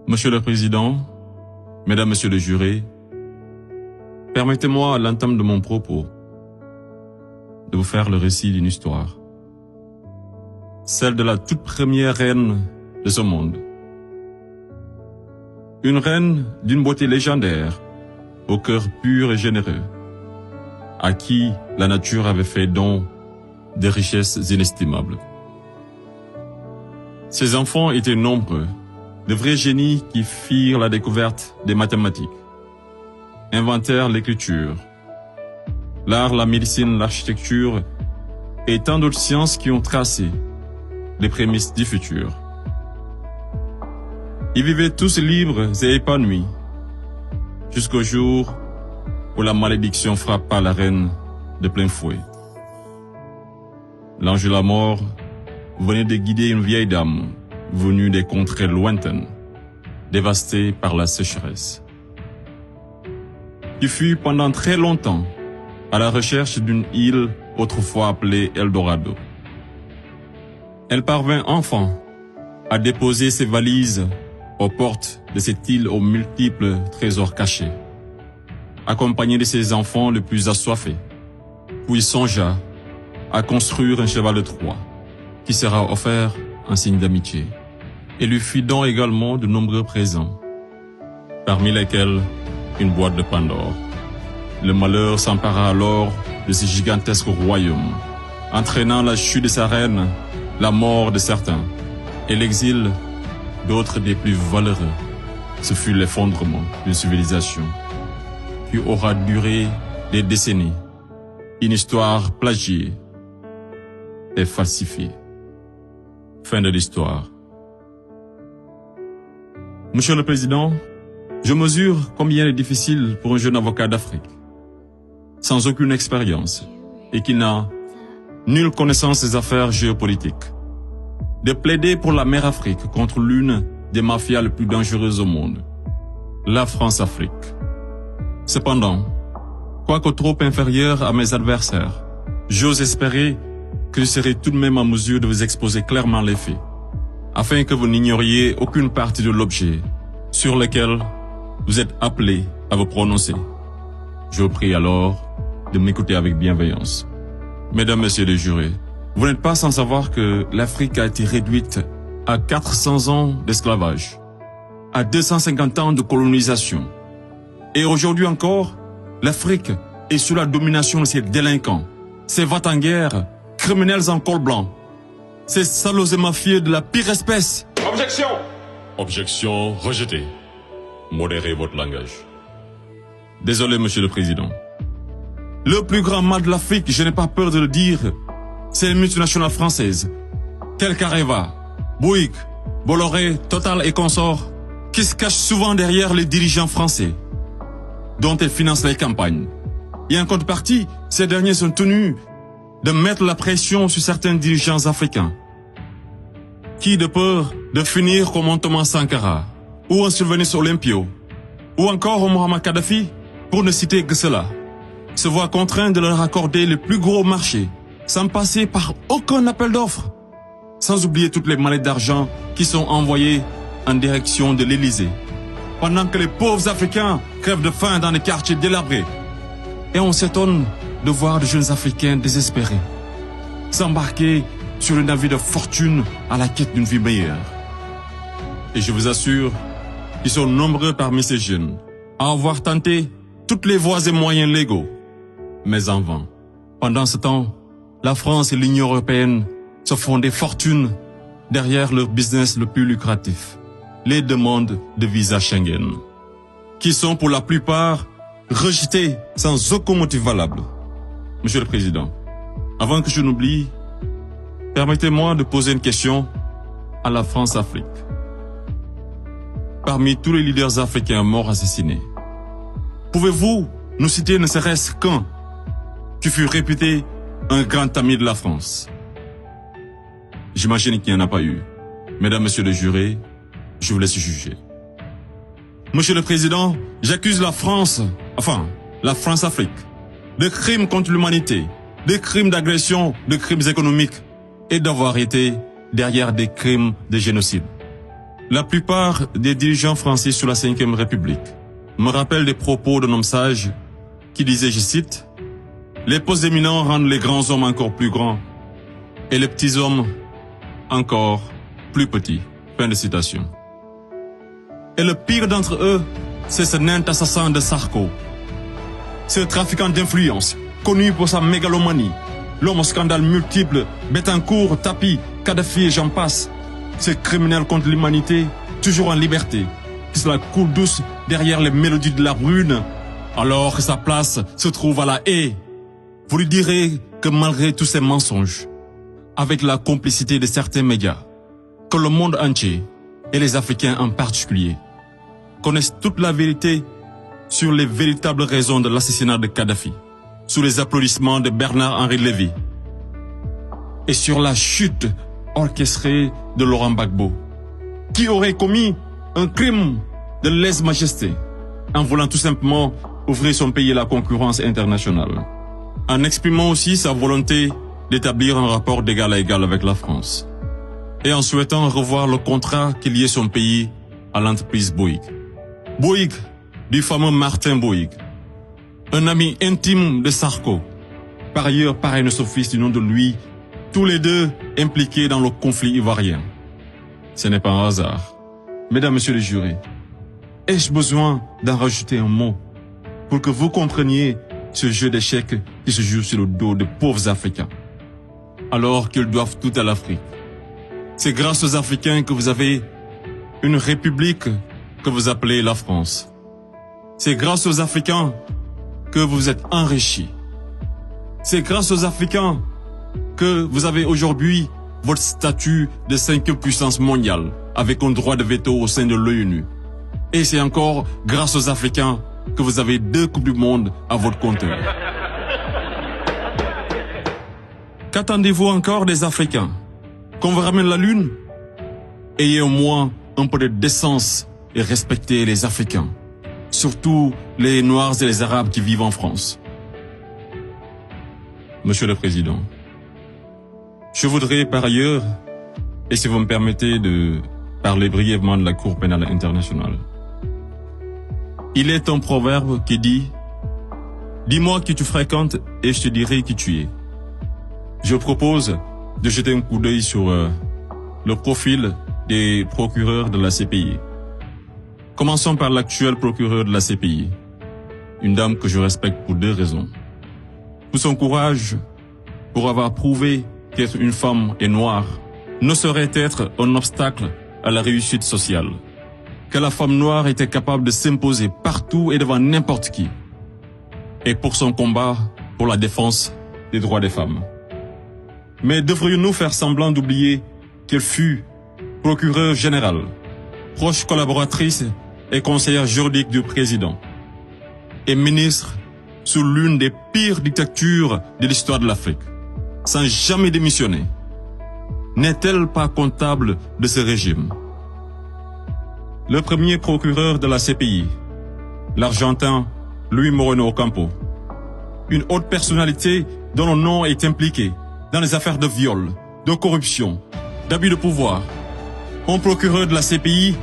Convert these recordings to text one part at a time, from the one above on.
Monsieur le Président, Mesdames, Messieurs les jurés, permettez-moi à l'entame de mon propos de vous faire le récit d'une histoire, celle de la toute première reine de ce monde. Une reine d'une beauté légendaire, au cœur pur et généreux, à qui la nature avait fait don de richesses inestimables. Ses enfants étaient nombreux, de vrais génies qui firent la découverte des mathématiques, inventèrent l'écriture, l'art, la médecine, l'architecture et tant d'autres sciences qui ont tracé les prémices du futur. Ils vivaient tous libres et épanouis, jusqu'au jour où la malédiction frappa la reine de plein fouet. L'ange de la mort venait de guider une vieille dame venue des contrées lointaines, dévastée par la sécheresse, qui fut pendant très longtemps à la recherche d'une île autrefois appelée Eldorado. Elle parvint enfin à déposer ses valises aux portes de cette île aux multiples trésors cachés, accompagnée de ses enfants les plus assoiffés, puis songea à construire un cheval de Troie qui sera offert en signe d'amitié, et lui fit don également de nombreux présents, parmi lesquels une boîte de Pandore. Le malheur s'empara alors de ce gigantesque royaume, entraînant la chute de sa reine, la mort de certains, et l'exil d'autres des plus valeureux. Ce fut l'effondrement d'une civilisation qui aura duré des décennies, une histoire plagiée et falsifiée. Fin de l'histoire. Monsieur le Président, je mesure combien il est difficile pour un jeune avocat d'Afrique, sans aucune expérience et qui n'a nulle connaissance des affaires géopolitiques, de plaider pour la mère Afrique contre l'une des mafias les plus dangereuses au monde, la France-Afrique. Cependant, quoique trop inférieur à mes adversaires, j'ose espérer que je serai tout de même en mesure de vous exposer clairement les faits, afin que vous n'ignoriez aucune partie de l'objet sur lequel vous êtes appelés à vous prononcer. Je vous prie alors de m'écouter avec bienveillance. Mesdames, Messieurs les jurés, vous n'êtes pas sans savoir que l'Afrique a été réduite à 400 ans d'esclavage, à 250 ans de colonisation. Et aujourd'hui encore, l'Afrique est sous la domination de ces délinquants, ces va-t-en-guerre, criminels en col blanc, ces salauds et mafieux de la pire espèce. Objection! Objection rejetée. Modérez votre langage. Désolé, Monsieur le Président. Le plus grand mal de l'Afrique, je n'ai pas peur de le dire, c'est les multinationales françaises, telles qu'Areva, Bouygues, Bolloré, Total et consorts, qui se cachent souvent derrière les dirigeants français, dont elles financent les campagnes. Et en contrepartie, ces derniers sont tenus de mettre la pression sur certains dirigeants africains, qui, de peur de finir comme un Thomas Sankara, ou un Sylvanus Olympio, ou encore un Muammar Kadhafi, pour ne citer que cela, se voient contraints de leur accorder le plus gros marché, sans passer par aucun appel d'offres, sans oublier toutes les mallettes d'argent qui sont envoyées en direction de l'Élysée, pendant que les pauvres Africains crèvent de faim dans les quartiers délabrés. Et on s'étonne de voir de jeunes Africains désespérés s'embarquer sur le navire de fortune à la quête d'une vie meilleure. Et je vous assure qu'ils sont nombreux parmi ces jeunes à avoir tenté toutes les voies et moyens légaux, mais en vain. Pendant ce temps, la France et l'Union européenne se font des fortunes derrière leur business le plus lucratif, les demandes de visa Schengen, qui sont pour la plupart rejetées sans aucun motif valable. Monsieur le Président, avant que je n'oublie, permettez-moi de poser une question à la France-Afrique. Parmi tous les leaders africains morts assassinés, pouvez-vous nous citer ne serait-ce qu'un qui fut réputé un grand ami de la France? J'imagine qu'il n'y en a pas eu. Mesdames, Messieurs les jurés, je vous laisse juger. Monsieur le Président, j'accuse la France-Afrique, de crimes contre l'humanité, de crimes d'agression, de crimes économiques et d'avoir été derrière des crimes de génocide. La plupart des dirigeants français sous la Ve République me rappellent des propos d'un homme sage qui disait, je cite, « Les postes éminents rendent les grands hommes encore plus grands et les petits hommes encore plus petits. » Fin de citation. Et le pire d'entre eux, c'est ce nain assassin de Sarko. Ce trafiquant d'influence, connu pour sa mégalomanie, l'homme aux scandales multiples, Bettencourt, Tapi, Kadhafi et j'en passe. Ce criminel contre l'humanité, toujours en liberté, qui se la coule douce derrière les mélodies de la brune, alors que sa place se trouve à la haie. Vous lui direz que malgré tous ces mensonges, avec la complicité de certains médias, que le monde entier, et les Africains en particulier, connaissent toute la vérité sur les véritables raisons de l'assassinat de Kadhafi, sous les applaudissements de Bernard-Henri Lévy, et sur la chute orchestrée de Laurent Gbagbo, qui aurait commis un crime de lèse-majesté en voulant tout simplement ouvrir son pays à la concurrence internationale, en exprimant aussi sa volonté d'établir un rapport d'égal à égal avec la France, et en souhaitant revoir le contrat qui liait son pays à l'entreprise Bouygues. Bouygues, du fameux Martin Bouygues, un ami intime de Sarko, par ailleurs parrain son fils du nom de lui, tous les deux impliqués dans le conflit ivoirien. Ce n'est pas un hasard. Mesdames, Messieurs les jurés, ai-je besoin d'en rajouter un mot pour que vous compreniez ce jeu d'échecs qui se joue sur le dos de pauvres Africains, alors qu'ils doivent tout à l'Afrique? C'est grâce aux Africains que vous avez une république que vous appelez la France. C'est grâce aux Africains que vous êtes enrichis. C'est grâce aux Africains que vous avez aujourd'hui votre statut de 5e puissance mondiale avec un droit de veto au sein de l'ONU. Et c'est encore grâce aux Africains que vous avez 2 Coupes du Monde à votre compteur. Qu'attendez-vous encore des Africains? Qu'on vous ramène la Lune? Ayez au moins un peu de décence et respectez les Africains, surtout les Noirs et les Arabes qui vivent en France. Monsieur le Président, je voudrais par ailleurs, et si vous me permettez de parler brièvement de la Cour pénale internationale. Il est un proverbe qui dit « Dis-moi qui tu fréquentes et je te dirai qui tu es ». Je propose de jeter un coup d'œil sur le profil des procureurs de la CPI. Commençons par l'actuel procureur de la CPI, une dame que je respecte pour 2 raisons. Pour son courage, pour avoir prouvé qu'être une femme et noire ne saurait être un obstacle à la réussite sociale, que la femme noire était capable de s'imposer partout et devant n'importe qui, et pour son combat pour la défense des droits des femmes. Mais devrions-nous faire semblant d'oublier qu'elle fut procureure générale, proche collaboratrice et conseillère juridique du président, et ministre sous l'une des pires dictatures de l'histoire de l'Afrique, sans jamais démissionner? N'est-elle pas comptable de ce régime? Le premier procureur de la CPI, l'Argentin Luis Moreno Ocampo, une haute personnalité dont le nom est impliqué dans les affaires de viol, de corruption, d'abus de pouvoir. Un procureur de la CPI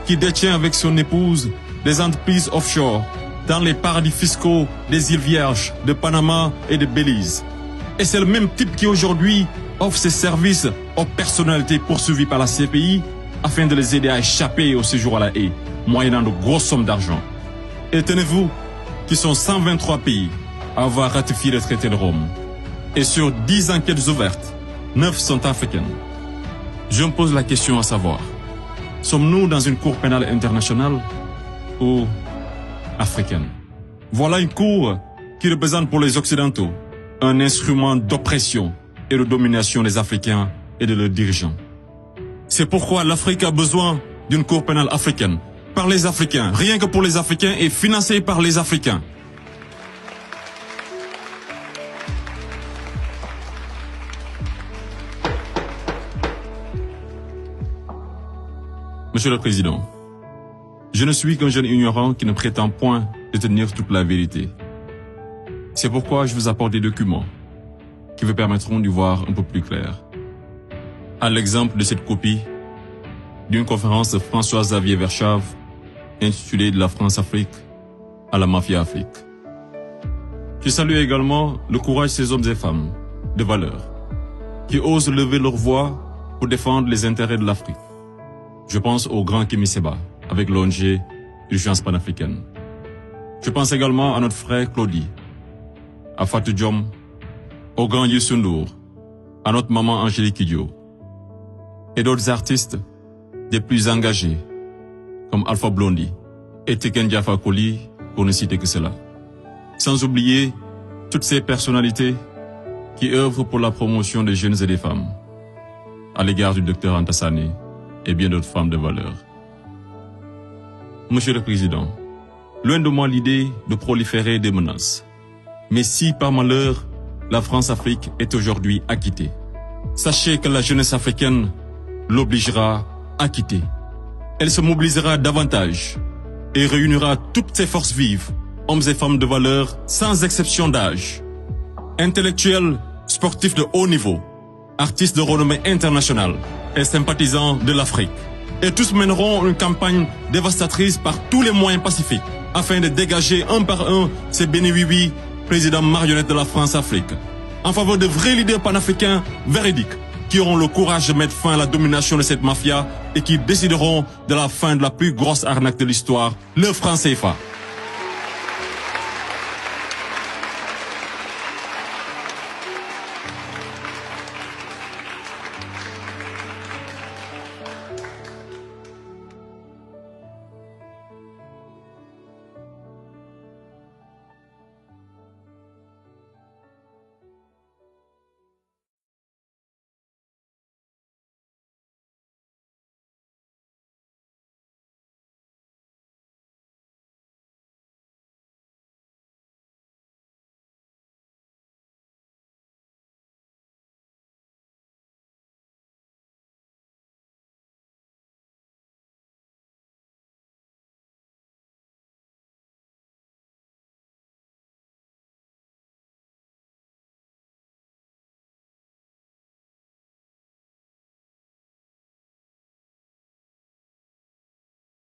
qui détient avec son épouse des entreprises offshore dans les paradis fiscaux des îles Vierges, de Panama et de Belize. Et c'est le même type qui aujourd'hui offre ses services aux personnalités poursuivies par la CPI afin de les aider à échapper au séjour à la haie, moyennant de grosses sommes d'argent. Et tenez-vous qu'ils sont 123 pays à avoir ratifié le traité de Rome. Et sur 10 enquêtes ouvertes, 9 sont africaines. Je me pose la question à savoir, sommes-nous dans une cour pénale internationale ou africaine? Voilà une cour qui représente pour les Occidentaux un instrument d'oppression et de domination des Africains et de leurs dirigeants. C'est pourquoi l'Afrique a besoin d'une cour pénale africaine, par les Africains, rien que pour les Africains et financée par les Africains. Monsieur le Président, je ne suis qu'un jeune ignorant qui ne prétend point détenir toute la vérité. C'est pourquoi je vous apporte des documents qui vous permettront d'y voir un peu plus clair. À l'exemple de cette copie d'une conférence de François-Xavier Verschave intitulée « De la France-Afrique à la Mafia-Afrique ». Je salue également le courage de ces hommes et femmes de valeur qui osent lever leur voix pour défendre les intérêts de l'Afrique. Je pense au grand Kémy Séba avec l'ONG Urgence panafricaine. Je pense également à notre frère Claudie, à Fatou Diom, au grand Youssou N'Dour, à notre maman Angélique Kidjo et d'autres artistes des plus engagés comme Alpha Blondy et Tiken Jah Fakoly pour ne citer que cela. Sans oublier toutes ces personnalités qui œuvrent pour la promotion des jeunes et des femmes à l'égard du docteur Anta Sané et bien d'autres femmes de valeur. Monsieur le Président, loin de moi l'idée de proliférer des menaces. Mais si par malheur, la France-Afrique est aujourd'hui acquittée, sachez que la jeunesse africaine l'obligera à quitter. Elle se mobilisera davantage et réunira toutes ses forces vives, hommes et femmes de valeur, sans exception d'âge, intellectuels, sportifs de haut niveau, artistes de renommée internationale et sympathisants de l'Afrique. Et tous mèneront une campagne dévastatrice par tous les moyens pacifiques afin de dégager un par un ces bénéwiwi, présidents marionnettes de la France-Afrique, en faveur de vrais leaders panafricains véridiques qui auront le courage de mettre fin à la domination de cette mafia et qui décideront de la fin de la plus grosse arnaque de l'histoire, le franc CFA.